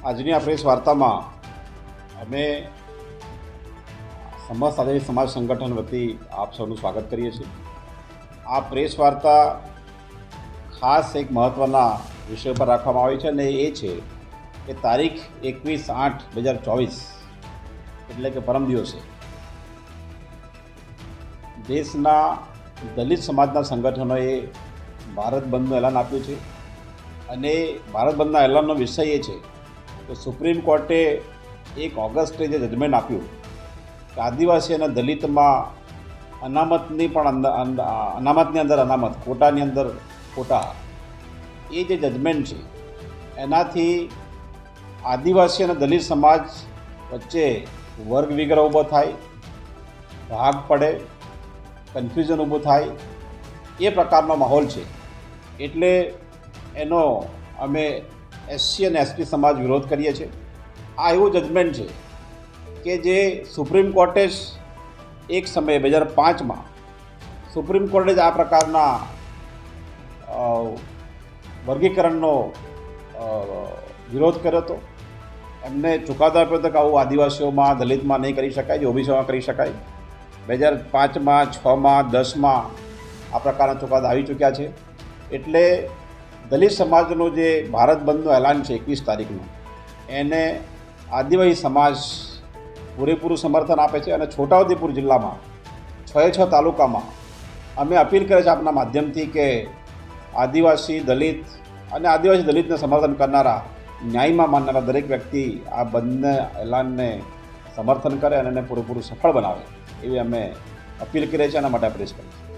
આજની આ પ્રેસ વાર્તામાં અમે સમસ્ત આદિવાસી સમાજ સંગઠન વતી આપ સૌનું સ્વાગત કરીએ છીએ। આ પ્રેસ વાર્તા ખાસ એક મહત્ત્વના વિષય પર રાખવામાં આવી છે અને એ છે કે તારીખ 21/8/2024 એટલે કે પરમ દિવસે દેશના દલિત સમાજના સંગઠનોએ ભારત બંધનું એલાન આપ્યું છે અને ભારત બંધના એલાનનો વિષય એ છે કે સુપ્રીમ કોર્ટે 1 ઓગસ્ટે જે જજમેન્ટ આપ્યું કે આદિવાસી અને દલિતમાં અનામતની પણ અનામતની અંદર અનામત, કોટાની અંદર કોટા, એ જે જજમેન્ટ છે એનાથી આદિવાસી અને દલિત સમાજ વચ્ચે વર્ગ વિગ્રહ ઊભો થાય, ભાગ પડે, કન્ફ્યુઝન ઊભું થાય, એ પ્રકારનો માહોલ છે। એટલે એનો અમે એસસી અને એસટી સમાજ વિરોધ કરીએ છીએ। આ એવું જજમેન્ટ છે કે જે સુપ્રીમ કોર્ટે એક સમયે 2005માં સુપ્રીમ કોર્ટે જ આ પ્રકારના વર્ગીકરણનો વિરોધ કર્યો હતો। એમને ચુકાદો આપ્યો હતો કે આવું આદિવાસીઓમાં, દલિતમાં નહીં કરી શકાય, જે ઓબીસીમાં કરી શકાય। 2005માં, 6માં, 10માં આ પ્રકારના ચુકાદા આવી ચૂક્યા છે। એટલે દલિત સમાજનું જે ભારત બંધનું એલાન છે 21 તારીખનું, એને આદિવાસી સમાજ પૂરેપૂરું સમર્થન આપે છે। અને છોટાઉદેપુર જિલ્લામાં 6 તાલુકામાં અમે અપીલ કરે છે આપના માધ્યમથી કે આદિવાસી દલિત અને આદિવાસી દલિતને સમર્થન કરનારા, ન્યાયમાં માનનારા દરેક વ્યક્તિ આ બંને એલાનને સમર્થન કરે અને એને પૂરેપૂરું સફળ બનાવે એવી અમે અપીલ કરીએ છીએ। એના માટે પ્રેસ કરીએ છીએ।